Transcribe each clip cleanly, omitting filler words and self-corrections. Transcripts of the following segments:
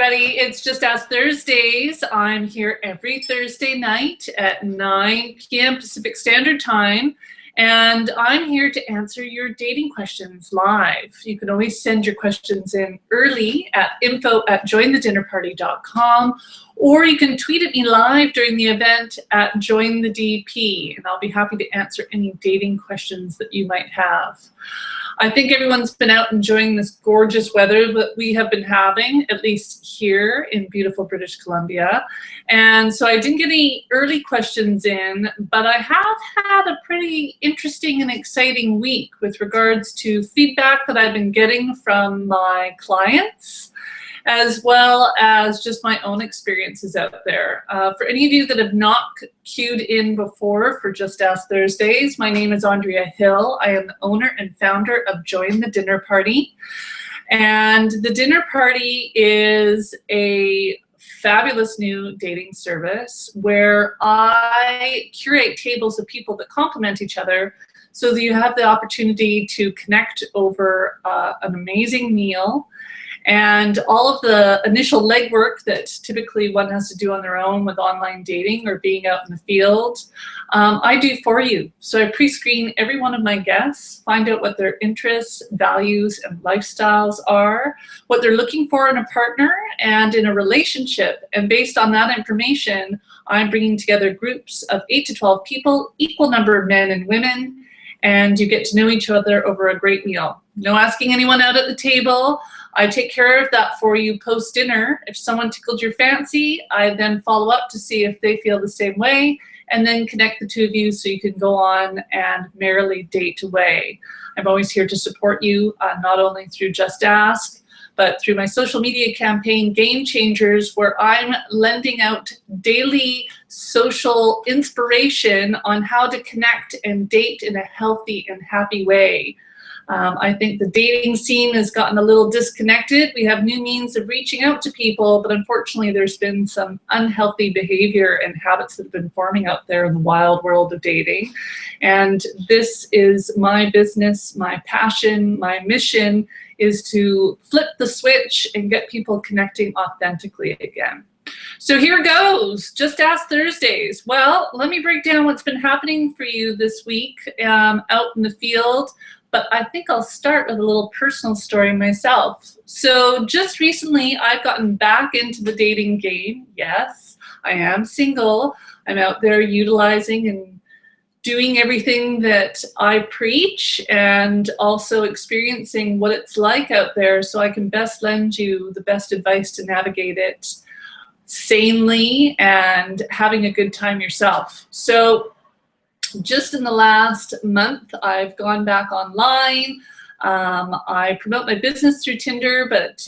everybody. It's Just Ask Thursdays. I'm here every Thursday night at 9 p.m. Pacific Standard Time, and I'm here to answer your dating questions live. You can always send your questions in early at info@jointhedinnerparty.com, or you can tweet at me live during the event at jointhedp, and I'll be happy to answer any dating questions that you might have. I think everyone's been out enjoying this gorgeous weather that we have been having, at least here in beautiful British Columbia. And so I didn't get any early questions in, but I have had a pretty interesting and exciting week with regards to feedback that I've been getting from my clients, as well as just my own experiences out there. For any of you that have not queued in before for Just Ask Thursdays, my name is Andrea Hill. I am the owner and founder of Join the Dinner Party. And the Dinner Party is a fabulous new dating service where I curate tables of people that complement each other so that you have the opportunity to connect over an amazing meal. And all of the initial legwork that typically one has to do on their own with online dating or being out in the field, I do for you. So I pre-screen every one of my guests, find out what their interests, values, and lifestyles are, what they're looking for in a partner and in a relationship. And based on that information, I'm bringing together groups of 8 to 12 people, equal number of men and women, and you get to know each other over a great meal. No asking anyone out at the table. I take care of that for you post-dinner. If someone tickled your fancy, I then follow up to see if they feel the same way, and then connect the two of you so you can go on and merrily date away. I'm always here to support you, not only through Just Ask, but through my social media campaign, Game Changers, where I'm lending out daily social inspiration on how to connect and date in a healthy and happy way. I think the dating scene has gotten a little disconnected. We have new means of reaching out to people, but unfortunately there's been some unhealthy behavior and habits that have been forming out there in the wild world of dating. And this is my business, my passion, my mission is to flip the switch and get people connecting authentically again. So here goes, Just Ask Thursdays. Well, let me break down what's been happening for you this week out in the field. But I think I'll start with a little personal story myself. So just recently, I've gotten back into the dating game. Yes, I am single. I'm out there utilizing and doing everything that I preach and also experiencing what it's like out there so I can best lend you the best advice to navigate it sanely and having a good time yourself. So just in the last month, I've gone back online. I promote my business through Tinder, but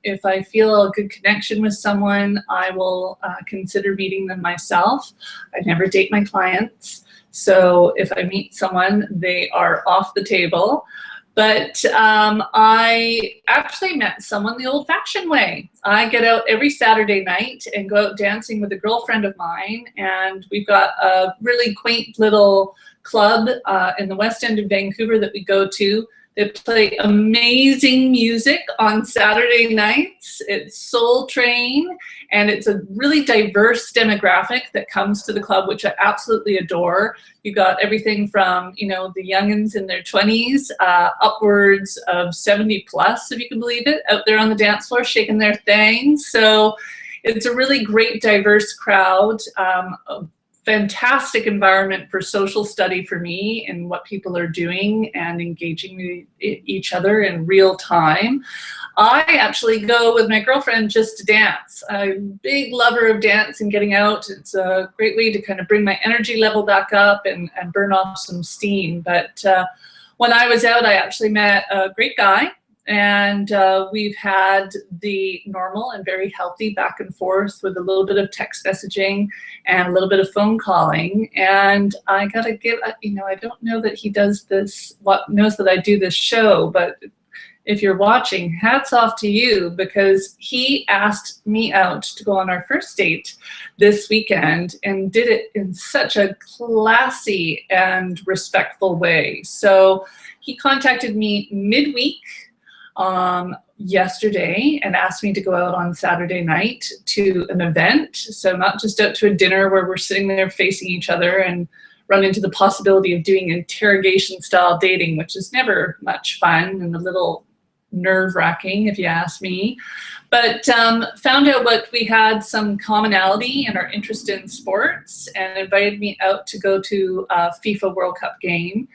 if I feel a good connection with someone, I will consider meeting them myself. I never date my clients, so if I meet someone, they are off the table. But I actually met someone the old-fashioned way. I get out every Saturday night and go out dancing with a girlfriend of mine, and we've got a really quaint little club in the West End of Vancouver that we go to. They play amazing music on Saturday nights. It's Soul Train, and it's a really diverse demographic that comes to the club, which I absolutely adore. You got everything from, you know, the youngins in their 20s, upwards of 70 plus, if you can believe it, out there on the dance floor shaking their things. So it's a really great, diverse crowd. Fantastic environment for social study for me and what people are doing and engaging with each other in real time. I actually go with my girlfriend just to dance. I'm a big lover of dance and getting out. It's a great way to kind of bring my energy level back up and burn off some steam. But when I was out, I actually met a great guy. And we've had the normal and very healthy back and forth with a little bit of text messaging and a little bit of phone calling. And I gotta give, you know, I don't know that he does this, knows that I do this show, but if you're watching, hats off to you, because he asked me out to go on our first date this weekend and did it in such a classy and respectful way. So he contacted me midweek yesterday and asked me to go out on Saturday night to an event. So not just out to a dinner where we're sitting there facing each other and run into the possibility of doing interrogation style dating, which is never much fun and a little nerve-wracking if you ask me, but found out what we had some commonality in our interest in sports and invited me out to go to a FIFA World Cup game,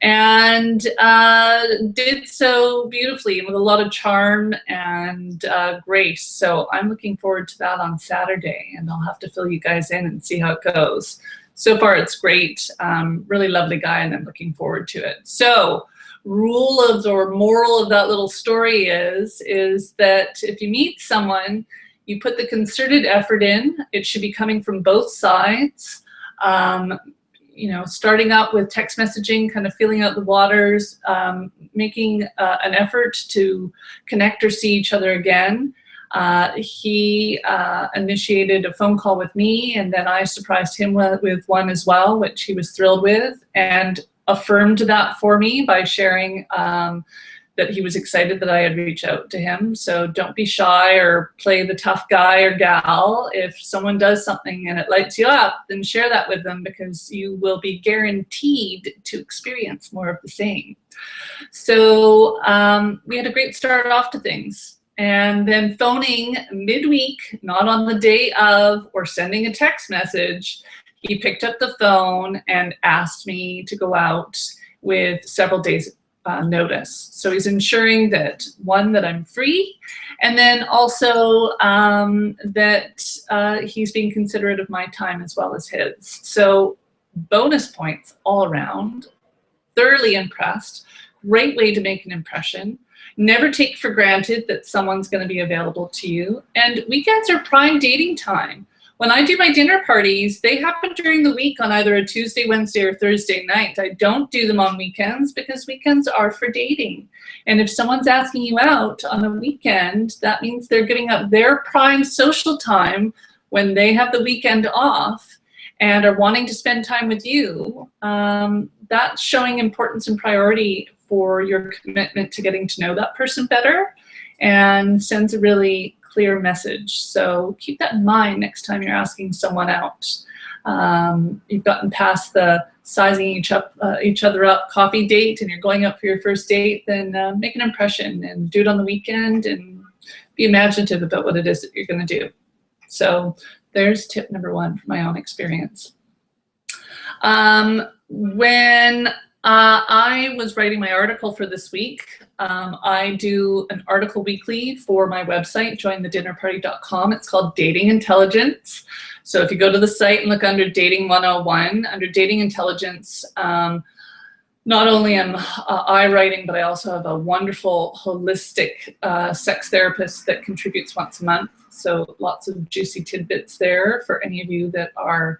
and did so beautifully and with a lot of charm and grace. So I'm looking forward to that on Saturday, and I'll have to fill you guys in and see how it goes. So far it's great, really lovely guy, and I'm looking forward to it. So rule of or moral of that little story is that if you meet someone, you put the concerted effort in. It should be coming from both sides. You know, starting out with text messaging, kind of feeling out the waters, making an effort to connect or see each other again. He initiated a phone call with me, and then I surprised him with one as well, which he was thrilled with, and affirmed that for me by sharing that he was excited that I had reached out to him. So don't be shy or play the tough guy or gal. If someone does something and it lights you up, then share that with them, because you will be guaranteed to experience more of the same. So we had a great start off to things. And then phoning midweek, not on the day of, or sending a text message, he picked up the phone and asked me to go out with several days notice. So he's ensuring that, one, that I'm free, and then also that he's being considerate of my time as well as his. So bonus points all around. Thoroughly impressed. Great way to make an impression. Never take for granted that someone's going to be available to you. And weekends are prime dating time. When I do my dinner parties, they happen during the week on either a Tuesday, Wednesday, or Thursday night. I don't do them on weekends because weekends are for dating. And if someone's asking you out on a weekend, that means they're giving up their prime social time when they have the weekend off and are wanting to spend time with you. That's showing importance and priority for your commitment to getting to know that person better, and sends a really clear message. So keep that in mind next time you're asking someone out. You've gotten past the sizing each other up coffee date and you're going out for your first date, then make an impression and do it on the weekend and be imaginative about what it is that you're going to do. So there's tip number one from my own experience. When I was writing my article for this week, I do an article weekly for my website, jointhedinnerparty.com. It's called Dating Intelligence. So if you go to the site and look under Dating 101, under Dating Intelligence, not only am I writing, but I also have a wonderful holistic sex therapist that contributes once a month. So lots of juicy tidbits there for any of you that are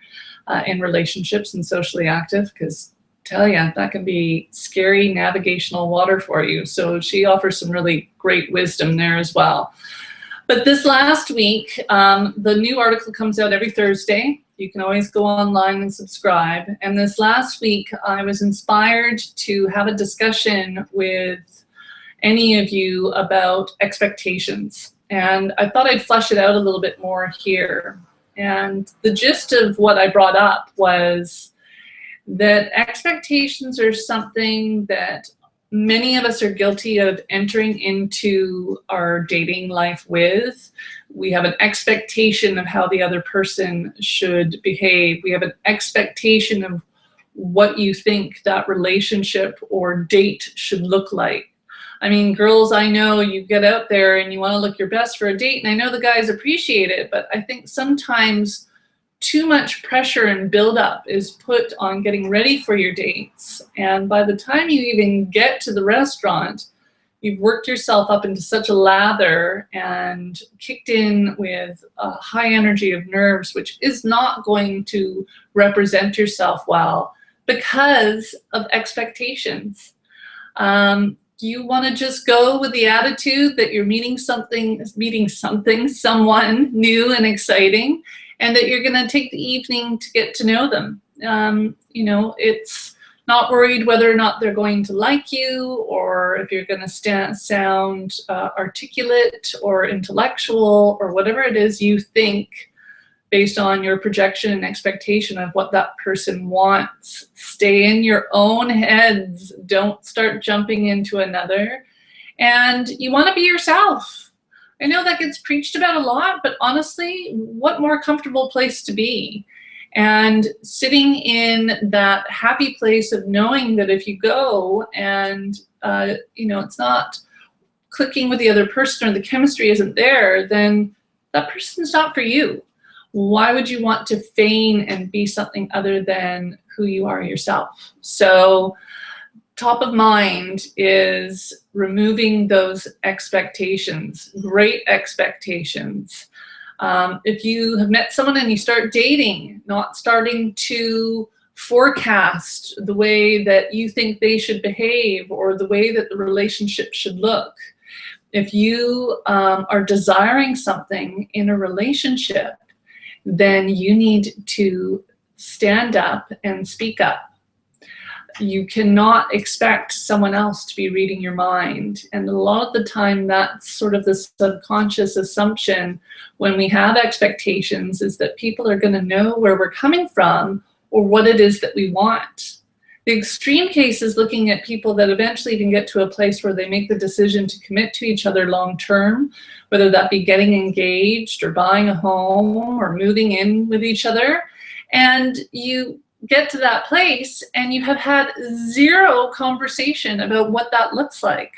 in relationships and socially active, because tell you, that can be scary navigational water for you. So she offers some really great wisdom there as well. But this last week, the new article comes out every Thursday. You can always go online and subscribe. And this last week, I was inspired to have a discussion with any of you about expectations. And I thought I'd flesh it out a little bit more here. And the gist of what I brought up was that expectations are something that many of us are guilty of entering into our dating life with. We have an expectation of how the other person should behave. We have an expectation of what you think that relationship or date should look like. I mean, girls, I know you get out there and you want to look your best for a date, and I know the guys appreciate it, but I think sometimes too much pressure and buildup is put on getting ready for your dates. And by the time you even get to the restaurant, you've worked yourself up into such a lather and kicked in with a high energy of nerves, which is not going to represent yourself well because of expectations. You want to just go with the attitude that you're meeting someone new and exciting, and that you're going to take the evening to get to know them. You know, it's Not worried whether or not they're going to like you, or if you're going to sound articulate or intellectual, or whatever it is you think based on your projection and expectation of what that person wants. Stay in your own heads. Don't start jumping into another. And you want to be yourself. I know that gets preached about a lot, but honestly, what more comfortable place to be? And sitting in that happy place of knowing that if you go and, it's not clicking with the other person or the chemistry isn't there, then that person's not for you. Why would you want to feign and be something other than who you are yourself? So top of mind is removing those expectations, great expectations. If you have met someone and you start dating, not starting to forecast the way that you think they should behave or the way that the relationship should look. If you are desiring something in a relationship, then you need to stand up and speak up. You cannot expect someone else to be reading your mind. And a lot of the time, that's sort of the subconscious assumption when we have expectations, is that people are going to know where we're coming from or what it is that we want. The extreme case is looking at people that eventually can get to a place where they make the decision to commit to each other long term, whether that be getting engaged or buying a home or moving in with each other. And you get to that place and you have had zero conversation about what that looks like.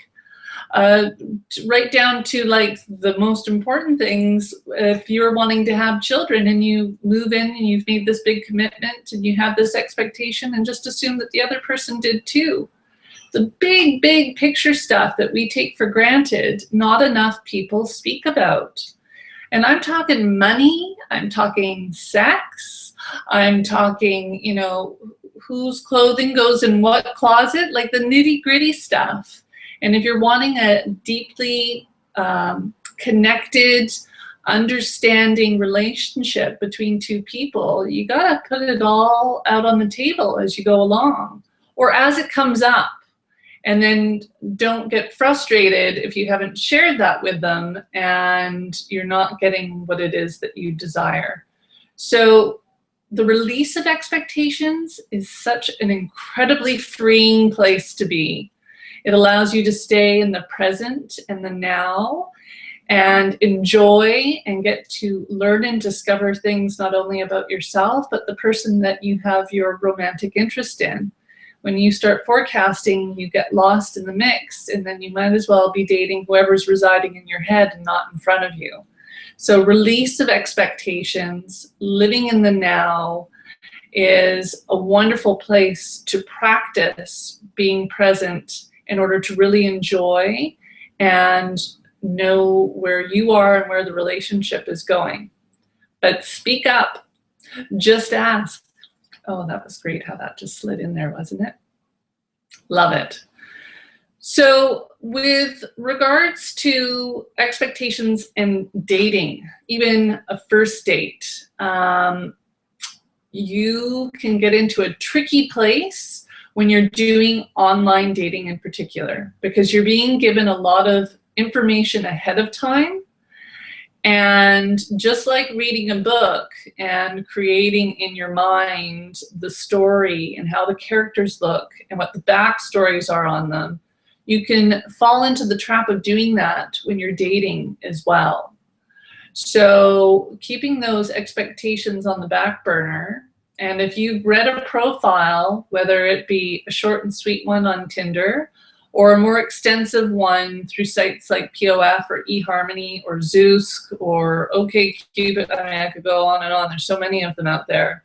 Right down to like the most important things. If you're wanting to have children and you move in and you've made this big commitment and you have this expectation, and just assume that the other person did too. The big, big picture stuff that we take for granted, not enough people speak about. And I'm talking money, I'm talking sex, I'm talking, whose clothing goes in what closet, like the nitty-gritty stuff. And if you're wanting a deeply connected, understanding relationship between two people, you gotta put it all out on the table as you go along, or as it comes up. And then don't get frustrated if you haven't shared that with them and you're not getting what it is that you desire. So the release of expectations is such an incredibly freeing place to be. It allows you to stay in the present and the now and enjoy and get to learn and discover things not only about yourself, but the person that you have your romantic interest in. When you start forecasting, you get lost in the mix, and then you might as well be dating whoever's residing in your head and not in front of you. So release of expectations, living in the now, is a wonderful place to practice being present in order to really enjoy and know where you are and where the relationship is going. But speak up, just ask. Oh, that was great how that just slid in there, wasn't it? Love it. So with regards to expectations and dating, even a first date, you can get into a tricky place when you're doing online dating in particular, because you're being given a lot of information ahead of time. And just like reading a book and creating in your mind the story and how the characters look and what the backstories are on them, you can fall into the trap of doing that when you're dating as well. So keeping those expectations on the back burner, and if you've read a profile, whether it be a short and sweet one on Tinder or a more extensive one through sites like POF or eHarmony or Zeus or OkCupid, I mean, I could go on and on, there's so many of them out there,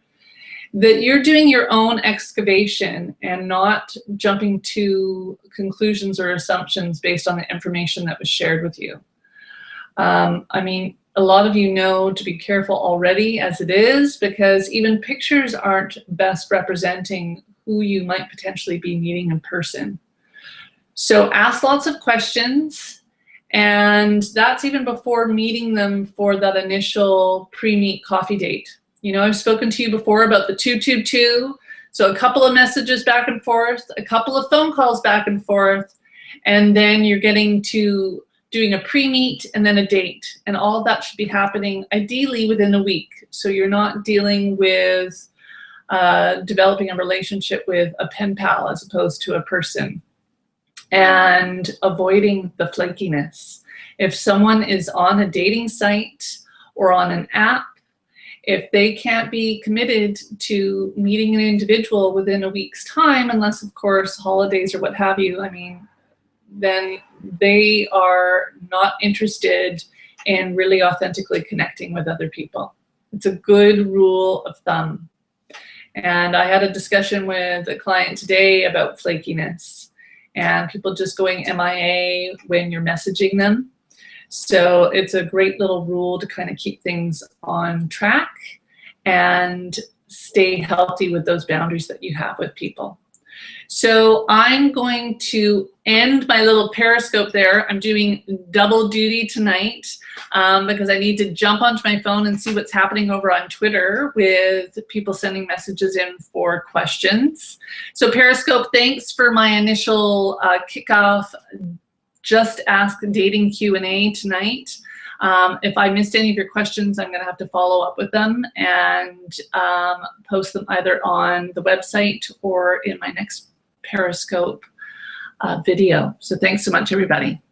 that you're doing your own excavation and not jumping to conclusions or assumptions based on the information that was shared with you. I mean, a lot of you know to be careful already as it is, because even pictures aren't best representing who you might potentially be meeting in person. So ask lots of questions, and that's even before meeting them for that initial pre-meet coffee date. You know, I've spoken to you before about the 222, So a couple of messages back and forth, a couple of phone calls back and forth, and then you're getting to doing a pre-meet and then a date. And all of that should be happening ideally within a week. So you're not dealing with developing a relationship with a pen pal as opposed to a person. And avoiding the flakiness. If someone is on a dating site or on an app, if they can't be committed to meeting an individual within a week's time, unless of course holidays or what have you, I mean, then they are not interested in really authentically connecting with other people. It's a good rule of thumb. And I had a discussion with a client today about flakiness and people just going MIA when you're messaging them. So it's a great little rule to kind of keep things on track and stay healthy with those boundaries that you have with people. So I'm going to end my little Periscope there. I'm doing double duty tonight because I need to jump onto my phone and see what's happening over on Twitter with people sending messages in for questions. So Periscope, thanks for my initial kickoff Just Ask Dating Q&A tonight. If I missed any of your questions, I'm going to have to follow up with them and post them either on the website or in my next Periscope video. So thanks so much, everybody.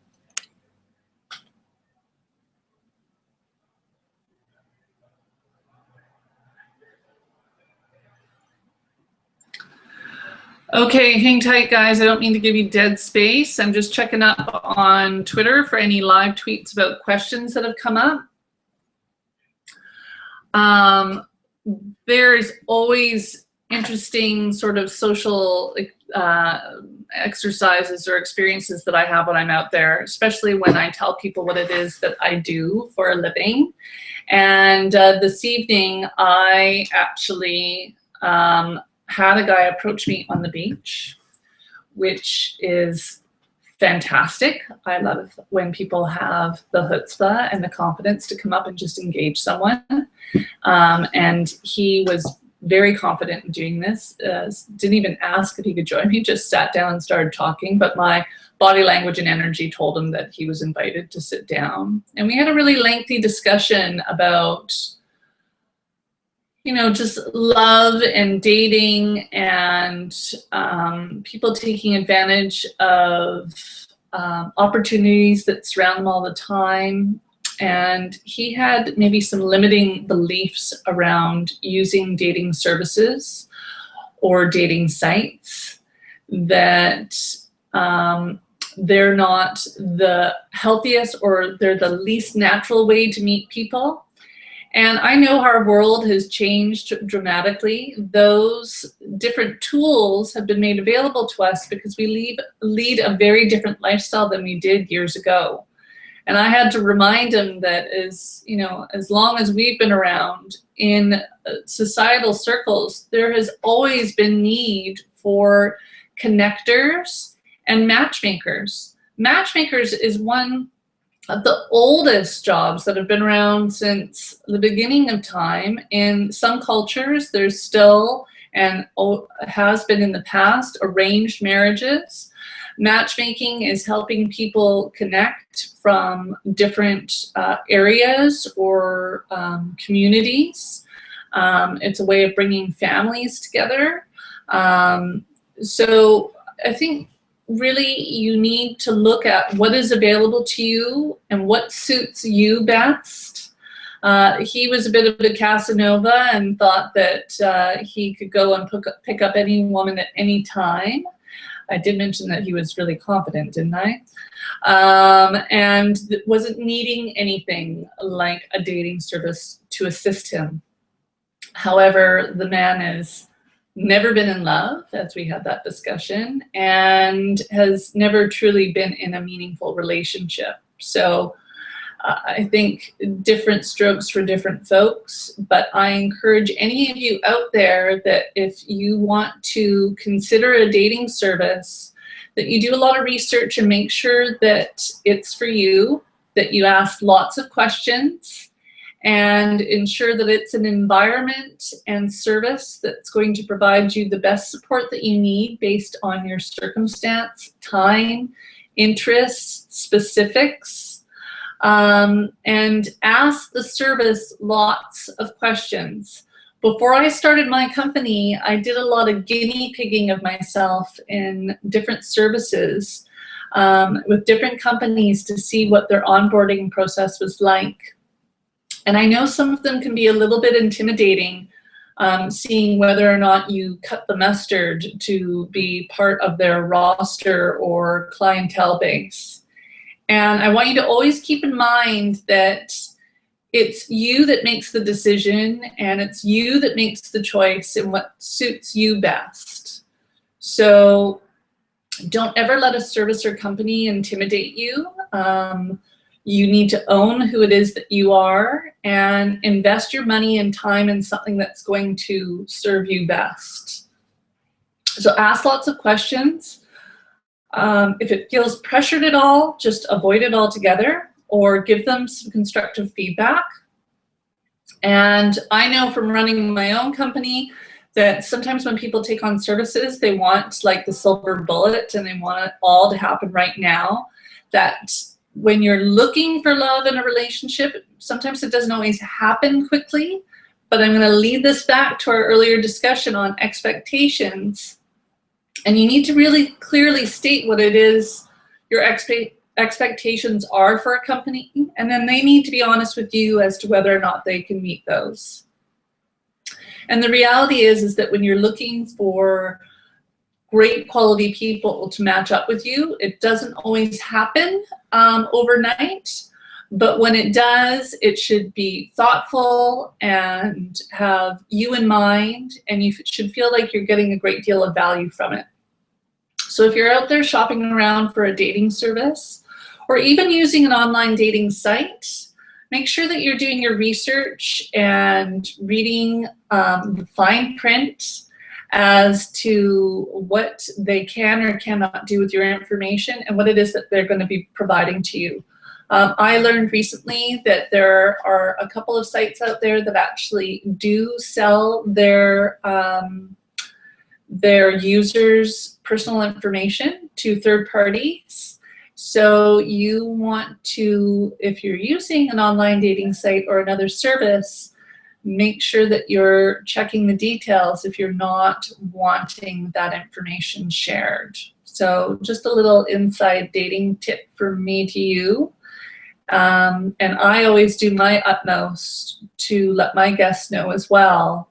Okay, hang tight, guys. I don't mean to give you dead space. I'm just checking up on Twitter for any live tweets about questions that have come up. There's always interesting sort of social exercises or experiences that I have when I'm out there, especially when I tell people what it is that I do for a living. And this evening, I actually had a guy approach me on the beach, which is fantastic. I love when people have the chutzpah and the confidence to come up and just engage someone. And he was very confident in doing this. Didn't even ask if he could join me, just sat down and started talking. But my body language and energy told him that he was invited to sit down. And we had a really lengthy discussion about, you know, just love and dating and people taking advantage of opportunities that surround them all the time. And he had maybe some limiting beliefs around using dating services or dating sites that they're not the healthiest or they're the least natural way to meet people. And I know our world has changed dramatically. Those different tools have been made available to us because we lead a very different lifestyle than we did years ago. And I had to remind him that as long as we've been around in societal circles, there has always been need for connectors and matchmakers. Matchmakers is one of the oldest jobs that have been around since the beginning of time. In some cultures, there's still, and has been in the past, arranged marriages. Matchmaking is helping people connect from different areas or communities. It's a way of bringing families together. So I think really you need to look at what is available to you and what suits you best. He was a bit of a Casanova and thought that he could go and pick up any woman at any time. I did mention that he was really confident, didn't I? And wasn't needing anything like a dating service to assist him. However, the man has never been in love, as we had that discussion, and has never truly been in a meaningful relationship. So I think different strokes for different folks, but I encourage any of you out there that if you want to consider a dating service, that you do a lot of research and make sure that it's for you, that you ask lots of questions, and ensure that it's an environment and service that's going to provide you the best support that you need based on your circumstance, time, interests, specifics, and ask the service lots of questions. Before I started my company, I did a lot of guinea pigging of myself in different services with different companies to see what their onboarding process was like. And I know some of them can be a little bit intimidating, seeing whether or not you cut the mustard to be part of their roster or clientele base. And I want you to always keep in mind that it's you that makes the decision, and it's you that makes the choice in what suits you best. So don't ever let a service or company intimidate you. You need to own who it is that you are and invest your money and time in something that's going to serve you best. So ask lots of questions. If it feels pressured at all, just avoid it altogether or give them some constructive feedback. And I know from running my own company that sometimes when people take on services, they want like the silver bullet and they want it all to happen right now. That when you're looking for love in a relationship, sometimes it doesn't always happen quickly, but I'm going to lead this back to our earlier discussion on expectations. And you need to really clearly state what it is your expectations are for a company, and then they need to be honest with you as to whether or not they can meet those. And the reality is that when you're looking for great quality people to match up with you, it doesn't always happen overnight, but when it does, it should be thoughtful and have you in mind, and you should feel like you're getting a great deal of value from it. So if you're out there shopping around for a dating service or even using an online dating site, make sure that you're doing your research and reading the fine print as to what they can or cannot do with your information and what it is that they're going to be providing to you. I learned recently that there are a couple of sites out there that actually do sell their users' personal information to third parties. So you want to, if you're using an online dating site or another service, make sure that you're checking the details if you're not wanting that information shared. So just a little inside dating tip from me to you. And I always do my utmost to let my guests know as well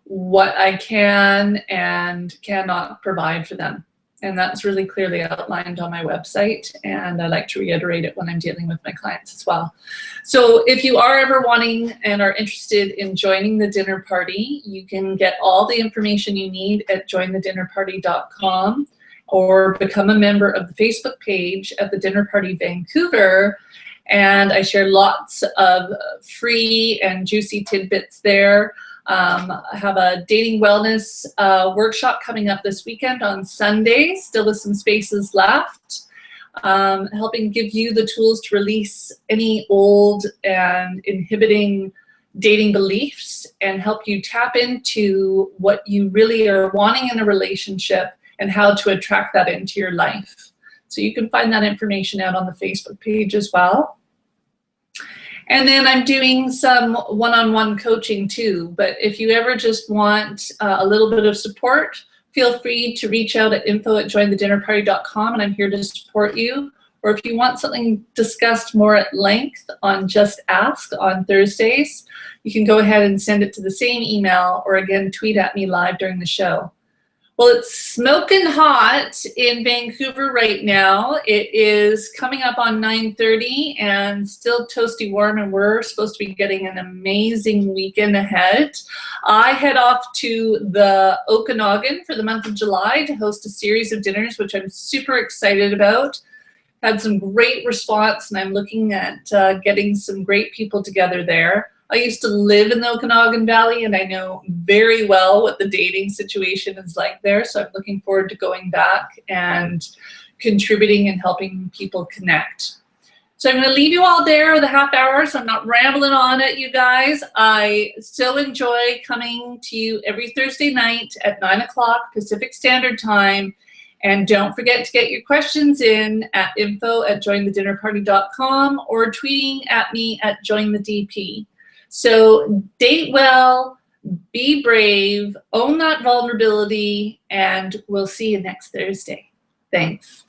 what I can and cannot provide for them. And that's really clearly outlined on my website, and I like to reiterate it when I'm dealing with my clients as well. So if you are ever wanting and are interested in joining the dinner party, you can get all the information you need at jointhedinnerparty.com or become a member of the Facebook page at the Dinner Party Vancouver. And I share lots of free and juicy tidbits there. I have a dating wellness workshop coming up this weekend on Sunday, still with some spaces left, helping give you the tools to release any old and inhibiting dating beliefs and help you tap into what you really are wanting in a relationship and how to attract that into your life. So you can find that information out on the Facebook page as well. And then I'm doing some one-on-one coaching too, but if you ever just want a little bit of support, feel free to reach out at info@jointhedinnerparty.com, and I'm here to support you. Or if you want something discussed more at length on Just Ask on Thursdays, you can go ahead and send it to the same email or again, tweet at me live during the show. Well, it's smoking hot in Vancouver right now. It is coming up on 9:30 and still toasty warm, and we're supposed to be getting an amazing weekend ahead. I head off to the Okanagan for the month of July to host a series of dinners, which I'm super excited about. Had some great response, and I'm looking at getting some great people together there. I used to live in the Okanagan Valley, and I know very well what the dating situation is like there, so I'm looking forward to going back and contributing and helping people connect. So I'm going to leave you all there with a half hour, so I'm not rambling on at you guys. I still enjoy coming to you every Thursday night at 9 o'clock Pacific Standard Time. And don't forget to get your questions in at info@jointhedinnerparty.com or tweeting at me at jointhedp. So date well, be brave, own that vulnerability, and we'll see you next Thursday. Thanks.